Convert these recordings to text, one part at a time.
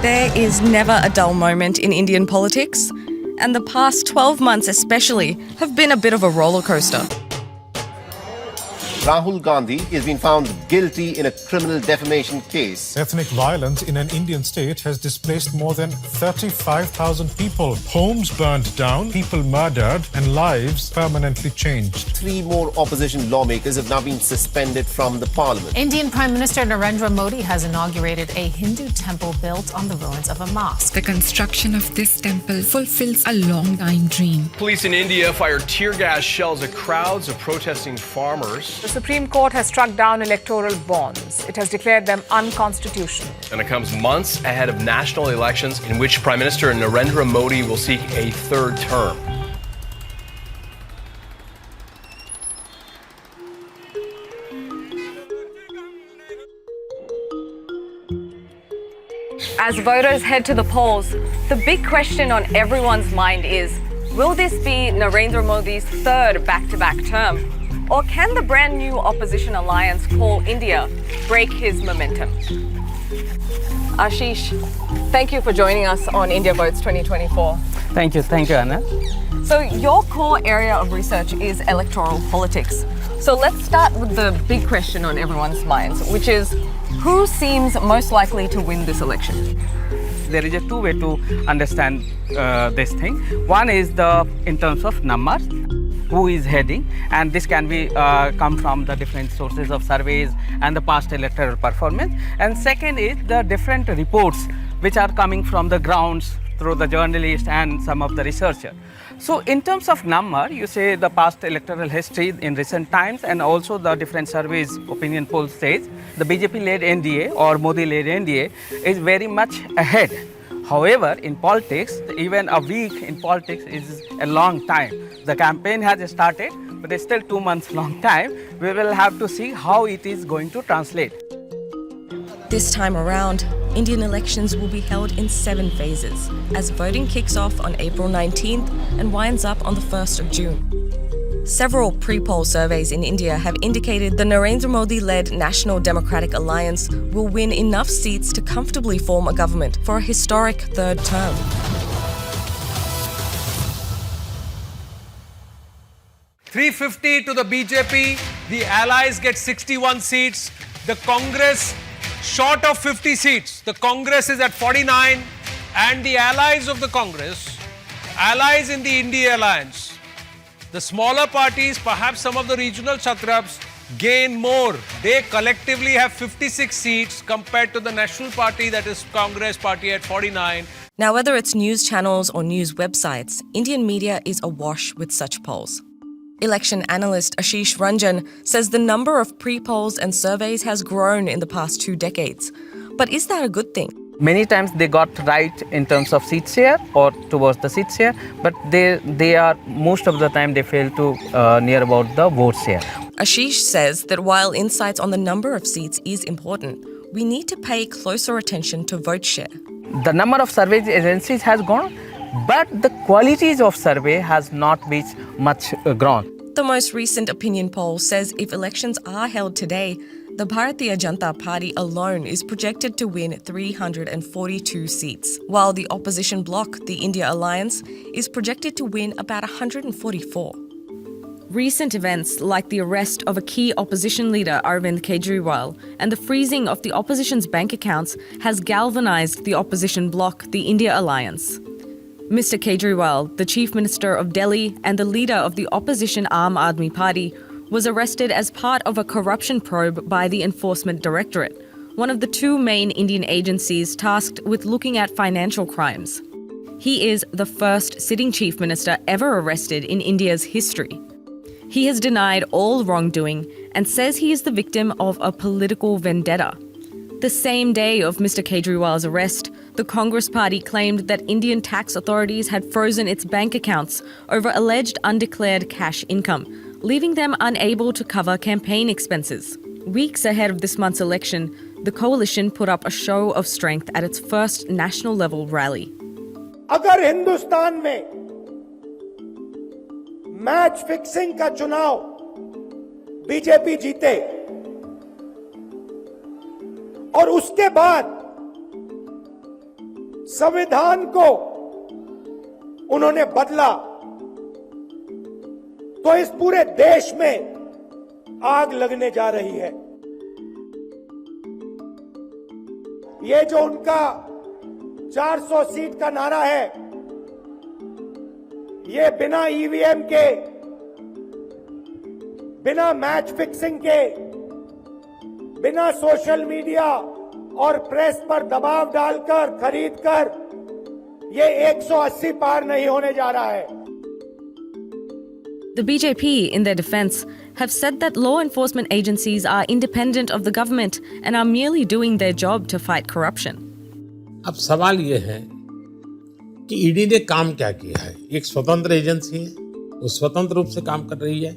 There is never a dull moment in Indian politics, and the past 12 months especially have been a bit of a roller coaster. Rahul Gandhi is being found guilty in a criminal defamation case. Ethnic violence in an Indian state has displaced more than 35,000 people. Homes burned down, people murdered, and lives permanently changed. 3 more opposition lawmakers have now been suspended from the parliament. Indian Prime Minister Narendra Modi has inaugurated a Hindu temple built on the ruins of a mosque. The construction of this temple fulfills a long-time dream. Police in India fired tear gas shells at crowds of protesting farmers. The Supreme Court has struck down electoral bonds. It has declared them unconstitutional. And it comes months ahead of national elections in which Prime Minister Narendra Modi will seek a 3rd term. As voters head to the polls, the big question on everyone's mind is, will this be Narendra Modi's 3rd back-to-back term? Or can the brand new opposition alliance called India break his momentum? Ashish, thank you for joining us on India Votes 2024. Thank you, Anna. So your core area of research is electoral politics. So let's start with the big question on everyone's minds, which is, who seems most likely to win this election? There is a 2 way to understand this thing. One is in terms of numbers, who is heading, and this can be come from the different sources of surveys and the past electoral performance. And second is the different reports which are coming from the grounds through the journalists and some of the researchers. So in terms of number, you say the past electoral history in recent times, and also the different surveys, opinion polls says the BJP-led NDA or Modi-led NDA is very much ahead. However, in politics, even a week in politics is a long time. The campaign has started, but it's still 2 months long time. We will have to see how it is going to translate. This time around, Indian elections will be held in 7 phases, as voting kicks off on April 19th and winds up on the 1st of June. Several pre-poll surveys in India have indicated the Narendra Modi-led National Democratic Alliance will win enough seats to comfortably form a government for a historic 3rd term. $350 to the BJP, the allies get 61 seats, the Congress short of 50 seats. The Congress is at 49, and the allies of the Congress, allies in the I.N.D.I.A alliance, the smaller parties, perhaps some of the regional satraps, gain more. They collectively have 56 seats compared to the National Party, that is Congress Party, at 49. Now, whether it's news channels or news websites, Indian media is awash with such polls. Election analyst Ashish Ranjan says the number of pre-polls and surveys has grown in the past 2 decades. But is that a good thing? Many times they got right in terms of seat share or towards the seat share, but they are most of the time they fail to near about the vote share. Ashish says that while insights on the number of seats is important, we need to pay closer attention to vote share. The number of survey agencies has gone, but the qualities of survey has not been much grown. The most recent opinion poll says if elections are held today, the Bharatiya Janata Party alone is projected to win 342 seats, while the opposition bloc, the India Alliance, is projected to win about 144. Recent events like the arrest of a key opposition leader, I.N.D.I.A, Kejriwal, and the freezing of the opposition's bank accounts has galvanized the opposition bloc, the India Alliance. Mr. Kejriwal, the Chief Minister of Delhi and the leader of the opposition I.N.D.I.A Party, was arrested as part of a corruption probe by the Enforcement Directorate, one of the 2 main Indian agencies tasked with looking at financial crimes. He is the first sitting Chief Minister ever arrested in India's history. He has denied all wrongdoing and says he is the victim of a political vendetta. The same day of Mr. Kejriwal's arrest, the Congress Party claimed that Indian tax authorities had frozen its bank accounts over alleged undeclared cash income, leaving them unable to cover campaign expenses. Weeks ahead of this month's election, the coalition put up a show of strength at its first national-level rally. अगर हिंदुस्तान में match fixing का चुनाव BJP जीते और उसके बाद संविधान को उन्होंने बदला तो इस पूरे देश में आग लगने जा रही है। ये जो उनका 400 सीट का नारा है, ये बिना ईवीएम के, बिना मैच फिक्सिंग के, बिना सोशल मीडिया और प्रेस पर दबाव डालकर खरीदकर ये 180 पार नहीं होने जा रहा है। The BJP, in their defense, have said that law enforcement agencies are independent of the government and are merely doing their job to fight corruption. अब सवाल ये है कि ईडी ने काम क्या किया है। एक स्वतंत्र एजेंसी है, वो स्वतंत्र रूप से काम कर रही है।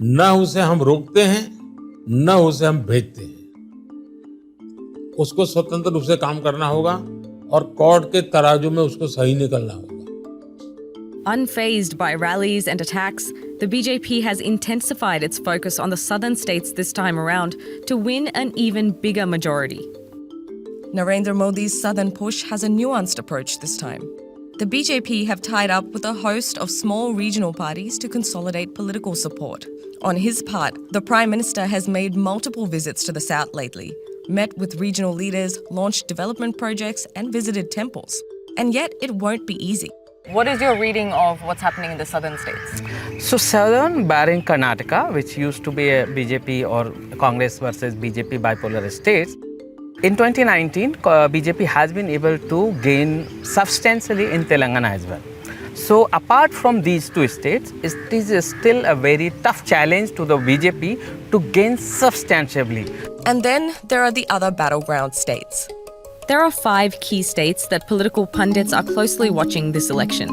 न उसे हम रोकते हैं, न उसे हम भेजते हैं। उसको स्वतंत्र रूप से काम करना होगा और कोर्ट के तराजू में उसको सही निकलना होगा। Unfazed by rallies and attacks, the BJP has intensified its focus on the southern states this time around to win an even bigger majority. Narendra Modi's southern push has a nuanced approach this time. The BJP have tied up with a host of small regional parties to consolidate political support. On his part, the Prime Minister has made multiple visits to the south lately, met with regional leaders, launched development projects, and visited temples. And yet, it won't be easy. What is your reading of what's happening in the southern states? So southern, barring Karnataka, which used to be a BJP or Congress versus BJP bipolar states, in 2019, BJP has been able to gain substantially in Telangana as well. So apart from these two states, it is still a very tough challenge to the BJP to gain substantially. And then there are the other battleground states. There are 5 key states that political pundits are closely watching this election.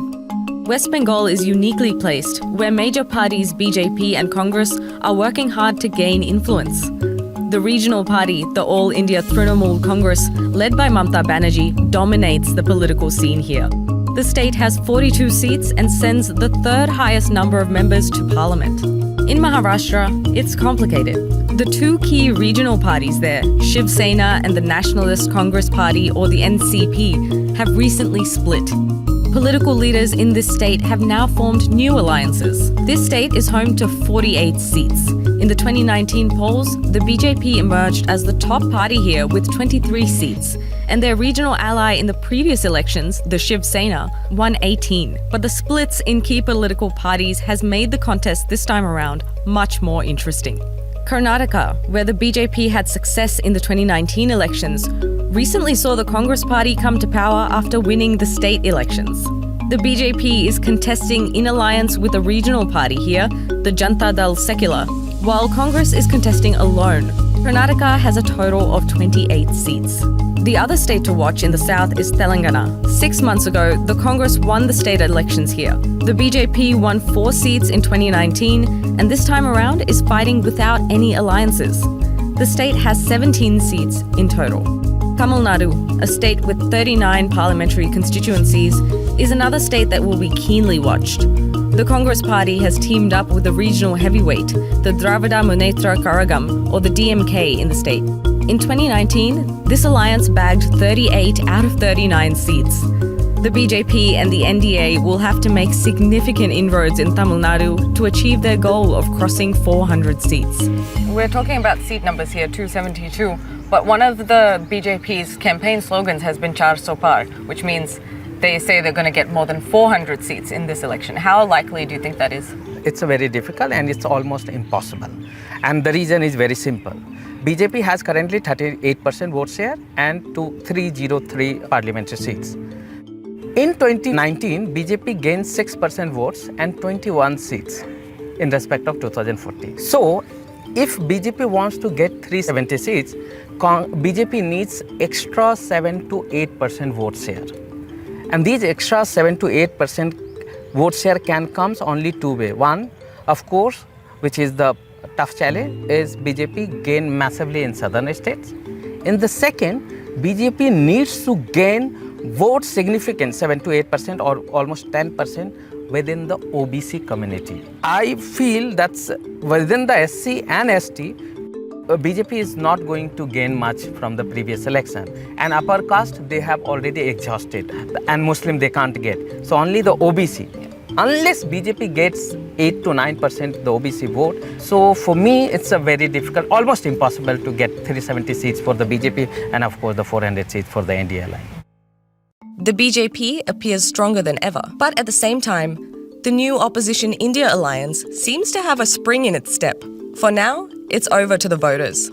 West Bengal is uniquely placed, where major parties BJP and Congress are working hard to gain influence. The regional party, the All India Trinamool Congress, led by Mamata Banerjee, dominates the political scene here. The state has 42 seats and sends the 3rd highest number of members to parliament. In Maharashtra, it's complicated. The 2 key regional parties there, Shiv Sena and the Nationalist Congress Party or the NCP, have recently split. Political leaders in this state have now formed new alliances. This state is home to 48 seats. In the 2019 polls, the BJP emerged as the top party here with 23 seats, and their regional ally in the previous elections, the Shiv Sena, won 18. But the splits in key political parties has made the contest this time around much more interesting. Karnataka, where the BJP had success in the 2019 elections, recently saw the Congress Party come to power after winning the state elections. The BJP is contesting in alliance with a regional party here, the Janata Dal Secular, while Congress is contesting alone. Karnataka has a total of 28 seats. The other state to watch in the south is Telangana. 6 months ago, the Congress won the state elections here. The BJP won 4 seats in 2019, and this time around is fighting without any alliances. The state has 17 seats in total. Tamil Nadu, a state with 39 parliamentary constituencies, is another state that will be keenly watched. The Congress Party has teamed up with a regional heavyweight, the Dravida Munnetra Karagam, or the DMK in the state. In 2019, this alliance bagged 38 out of 39 seats. The BJP and the I.N.D.I.A will have to make significant inroads in Tamil Nadu to achieve their goal of crossing 400 seats. We're talking about seat numbers here, 272, but one of the BJP's campaign slogans has been Char So Par, which means they say they're going to get more than 400 seats in this election. How likely do you think that is? It's very difficult and it's almost impossible. And the reason is very simple. BJP has currently 38% vote share and 303 parliamentary seats. In 2019, BJP gained 6% votes and 21 seats in respect of 2014. So, if BJP wants to get 370 seats, BJP needs extra 7 to 8% vote share. And these extra 7 to 8% vote share can come only 2 ways. One, of course, which is the tough challenge, is BJP gain massively in southern states. In the second, BJP needs to gain vote significant 7 to 8% or almost 10% within the OBC community. I feel that's within the SC and ST, BJP is not going to gain much from the previous election, and upper caste they have already exhausted, and Muslim they can't get. So only the OBC. Unless BJP gets 8 to 9% the OBC vote, so for me it's a very difficult, almost impossible to get 370 seats for the BJP and of course the 400 seats for the I.N.D.I.A line. The BJP appears stronger than ever, but at the same time, the new opposition India alliance seems to have a spring in its step. For now, it's over to the voters.